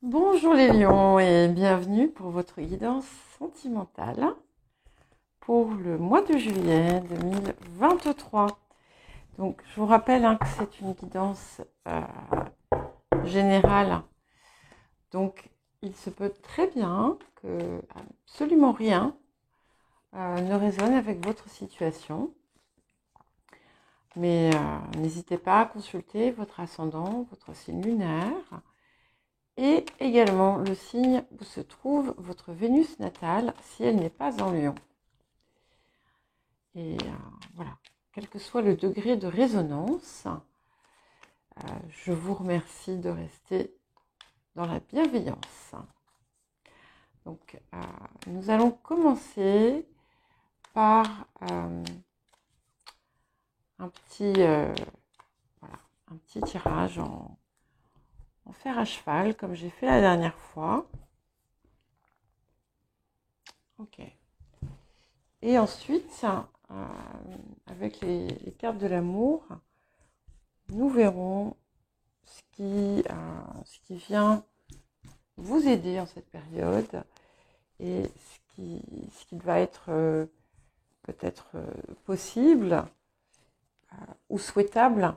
Bonjour les lions et bienvenue pour votre guidance sentimentale pour le mois de juillet 2023. Donc je vous rappelle que c'est une guidance générale. Donc il se peut très bien que absolument rien ne résonne avec votre situation. Mais n'hésitez pas à consulter votre ascendant, votre signe lunaire. Et également le signe où se trouve votre Vénus natale si elle n'est pas en Lion. Et voilà, quel que soit le degré de résonance, je vous remercie de rester dans la bienveillance. Donc, nous allons commencer par un petit tirage en fer à cheval, comme j'ai fait la dernière fois. Ok. Et ensuite, avec les cartes de l'amour, nous verrons ce qui vient vous aider en cette période et ce qui va être peut-être possible ou souhaitable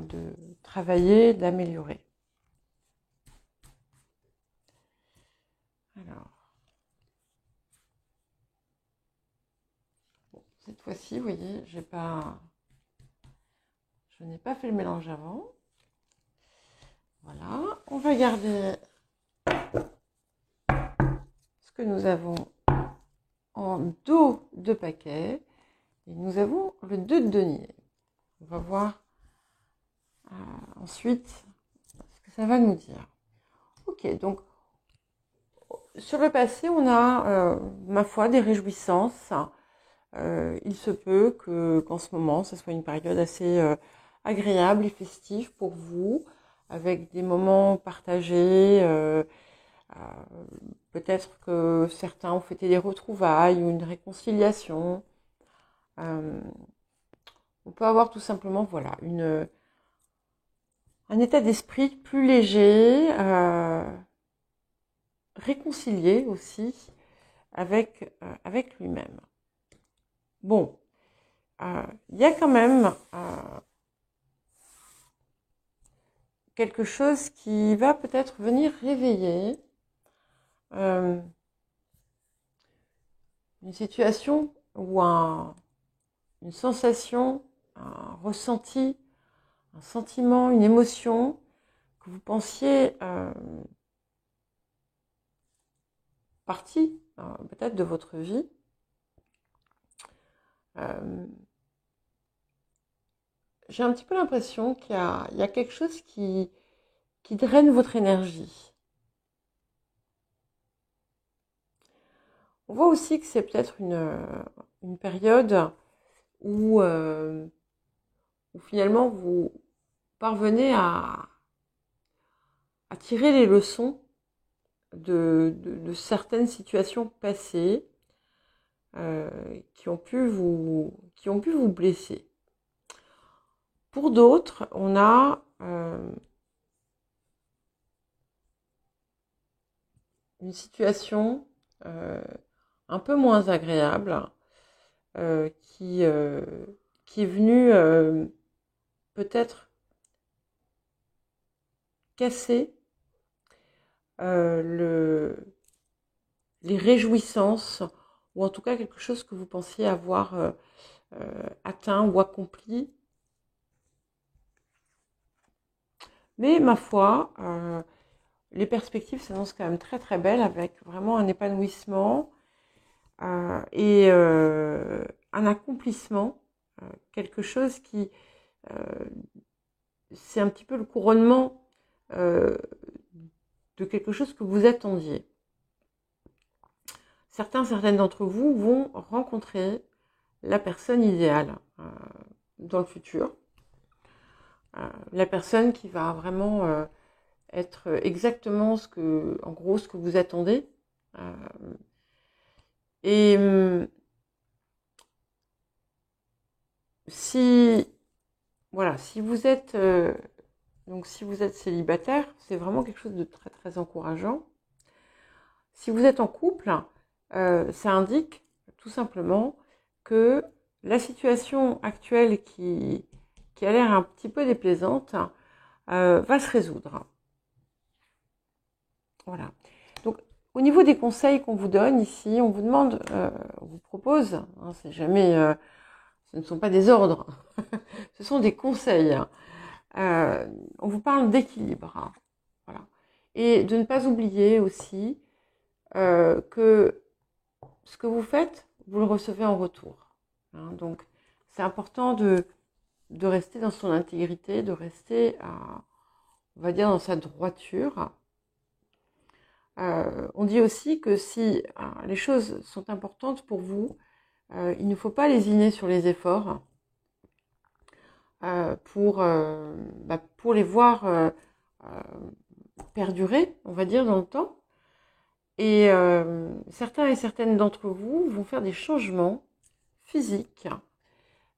de travailler, d'améliorer. Alors, bon, cette fois-ci, vous voyez, je n'ai pas fait le mélange avant. Voilà, on va garder ce que nous avons en dos de paquet et nous avons le 2 de denier. On va voir ensuite ce que ça va nous dire. Ok, donc sur le passé, on a, ma foi, des réjouissances. Il se peut qu'en ce moment, ce soit une période assez agréable et festive pour vous, avec des moments partagés. Peut-être que certains ont fêté des retrouvailles ou une réconciliation. On peut avoir tout simplement, voilà, un état d'esprit plus léger, réconcilié aussi avec lui-même. Bon, il y a quand même quelque chose qui va peut-être venir réveiller une situation ou une sensation, un ressenti, un sentiment, une émotion que vous pensiez partie peut-être de votre vie. J'ai un petit peu l'impression qu'il y a quelque chose qui draine votre énergie. On voit aussi que c'est peut-être une période où finalement vous parvenez à tirer les leçons de certaines situations passées qui ont pu vous blesser. Pour d'autres, on a une situation un peu moins agréable qui est venue peut-être casser les réjouissances, ou en tout cas quelque chose que vous pensiez avoir atteint ou accompli. Mais ma foi, les perspectives s'annoncent quand même très très belles, avec vraiment un épanouissement et un accomplissement, quelque chose qui c'est un petit peu le couronnement de quelque chose que vous attendiez. Certaines d'entre vous vont rencontrer la personne idéale dans le futur. La personne qui va vraiment être exactement en gros, ce que vous attendez. Et si vous êtes Donc si vous êtes célibataire, c'est vraiment quelque chose de très très encourageant. Si vous êtes en couple, ça indique tout simplement que la situation actuelle qui a l'air un petit peu déplaisante va se résoudre. Voilà. Donc au niveau des conseils qu'on vous donne ici, on vous demande, on vous propose, hein, c'est jamais, ce ne sont pas des ordres, ce sont des conseils. On vous parle d'équilibre, hein, voilà. Et de ne pas oublier aussi que ce que vous faites, vous le recevez en retour. Hein. Donc, c'est important de rester dans son intégrité, de rester, on va dire, dans sa droiture. On dit aussi que si les choses sont importantes pour vous, il ne faut pas lésiner sur les efforts pour les voir perdurer, on va dire, dans le temps. Et certains et certaines d'entre vous vont faire des changements physiques.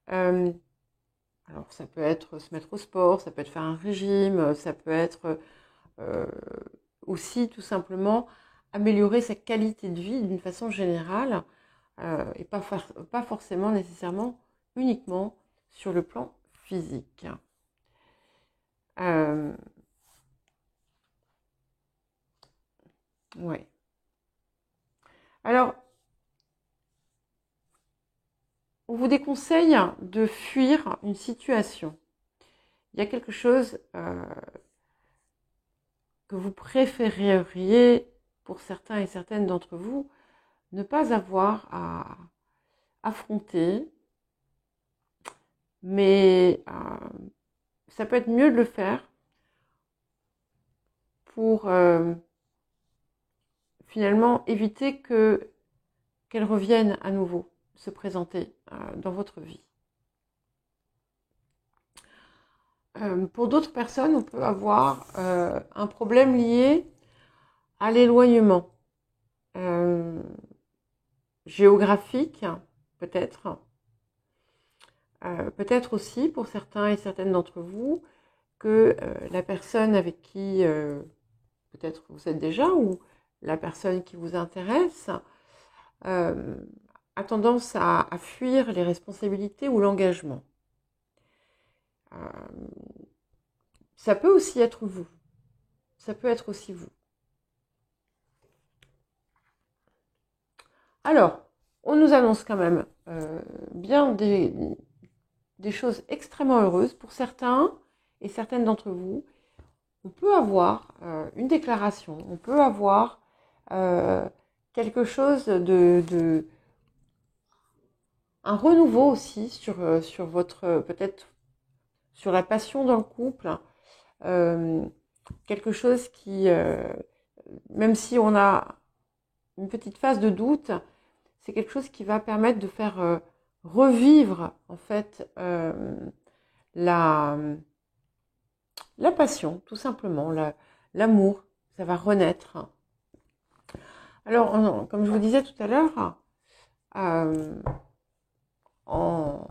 Alors ça peut être se mettre au sport, ça peut être faire un régime, ça peut être aussi tout simplement améliorer sa qualité de vie d'une façon générale et pas forcément nécessairement uniquement sur le plan physique. Ouais. Alors, on vous déconseille de fuir une situation. Il y a quelque chose que vous préféreriez, pour certains et certaines d'entre vous, ne pas avoir à affronter, mais ça peut être mieux de le faire pour finalement éviter qu'elle revienne à nouveau se présenter dans votre vie. Pour d'autres personnes, on peut avoir un problème lié à l'éloignement géographique, peut-être. Peut-être aussi, pour certains et certaines d'entre vous, que la personne avec qui peut-être vous êtes déjà ou la personne qui vous intéresse a tendance à fuir les responsabilités ou l'engagement. Ça peut aussi être vous. Ça peut être aussi vous. Alors, on nous annonce quand même bien des choses extrêmement heureuses pour certains et certaines d'entre vous. On peut avoir une déclaration, on peut avoir quelque chose un renouveau aussi sur votre, peut-être sur la passion dans le couple, quelque chose qui, même si on a une petite phase de doute, c'est quelque chose qui va permettre de faire revivre en fait la passion, tout simplement, l'amour, ça va renaître. Alors, comme je vous disais tout à l'heure, en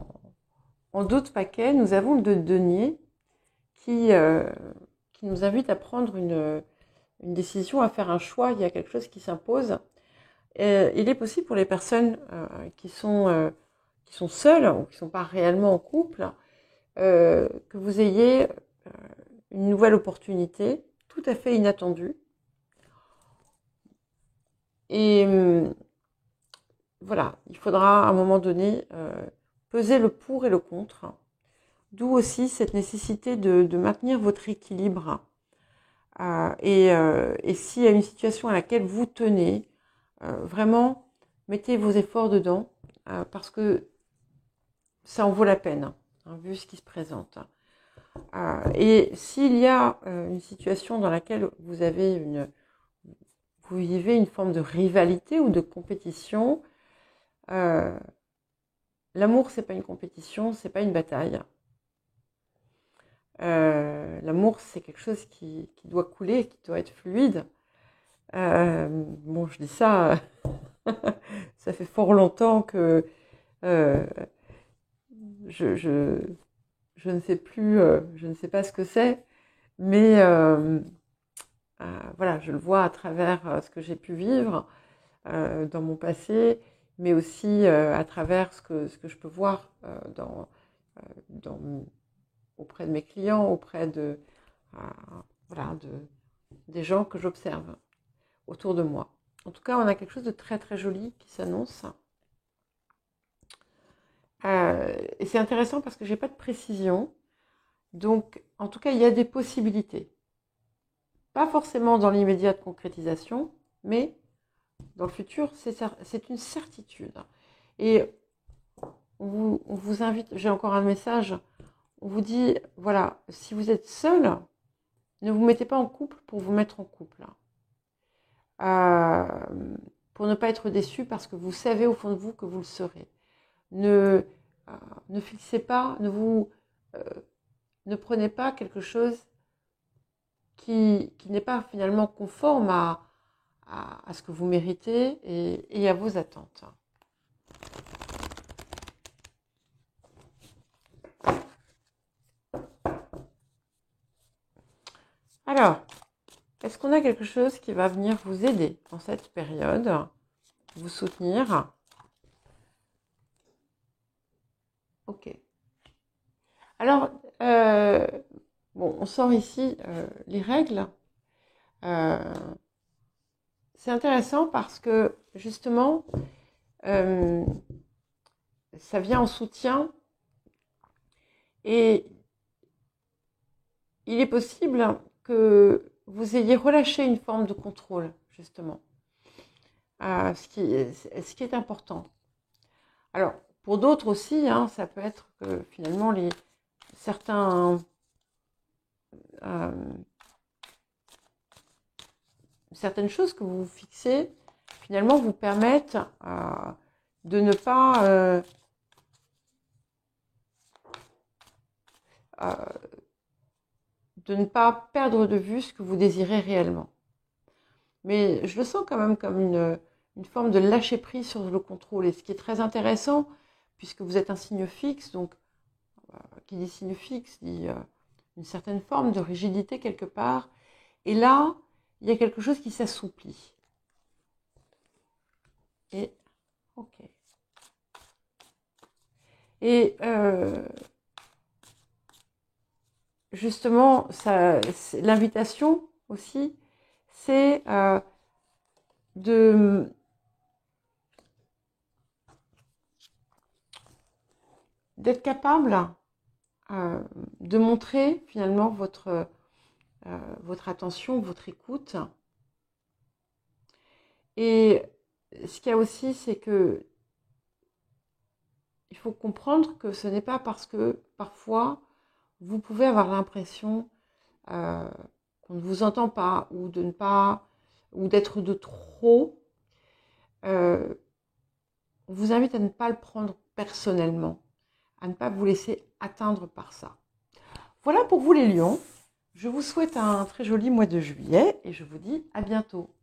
d'autres paquets, nous avons deux deniers qui nous invitent à prendre une décision, à faire un choix. Il y a quelque chose qui s'impose. Il est possible pour les personnes qui sont seules ou qui ne sont pas réellement en couple que vous ayez une nouvelle opportunité tout à fait inattendue. Et voilà, il faudra à un moment donné peser le pour et le contre. D'où aussi cette nécessité de maintenir votre équilibre. Et s'il y a une situation à laquelle vous tenez, vraiment, mettez vos efforts dedans, parce que ça en vaut la peine, hein, vu ce qui se présente. Et s'il y a une situation dans laquelle vous vivez une forme de rivalité ou de compétition, l'amour, c'est pas une compétition, c'est pas une bataille. L'amour, c'est quelque chose qui doit couler, qui doit être fluide. Bon, je dis ça, ça fait fort longtemps que je ne sais plus, je ne sais pas ce que c'est, Mais voilà, je le vois à travers ce que j'ai pu vivre dans mon passé, mais aussi à travers ce que je peux voir dans, auprès de mes clients, auprès euh, voilà, des gens que j'observe autour de moi. En tout cas, on a quelque chose de très très joli qui s'annonce. Et c'est intéressant parce que j'ai pas de précision. Donc, en tout cas, il y a des possibilités. Pas forcément dans l'immédiate concrétisation, mais dans le futur, c'est une certitude. Et on vous invite, j'ai encore un message, on vous dit, voilà, si vous êtes seul, ne vous mettez pas en couple pour vous mettre en couple. Pour ne pas être déçu parce que vous savez au fond de vous que vous le serez. Ne, ne fixez pas, ne prenez pas quelque chose qui n'est pas finalement conforme à ce que vous méritez et à vos attentes. Alors, est-ce qu'on a quelque chose qui va venir vous aider dans cette période, vous soutenir? Ok. Alors, bon, on sort ici les règles. C'est intéressant parce que justement, ça vient en soutien et il est possible que vous ayez relâché une forme de contrôle, justement, ce qui est important. Alors, pour d'autres aussi, hein, ça peut être que finalement, certaines choses que vous fixez, finalement, vous permettent de ne pas perdre de vue ce que vous désirez réellement. Mais je le sens quand même comme une forme de lâcher prise sur le contrôle. Et ce qui est très intéressant, puisque vous êtes un signe fixe, donc qui dit signe fixe dit une certaine forme de rigidité quelque part. Et là, il y a quelque chose qui s'assouplit. Et ok. Et justement, l'invitation aussi, c'est d'être capable de montrer finalement votre attention, votre écoute. Et ce qu'il y a aussi, c'est que il faut comprendre que ce n'est pas parce que parfois vous pouvez avoir l'impression qu'on ne vous entend pas ou d'être de trop. On vous invite à ne pas le prendre personnellement, à ne pas vous laisser atteindre par ça. Voilà pour vous les lions. Je vous souhaite un très joli mois de juillet et je vous dis à bientôt.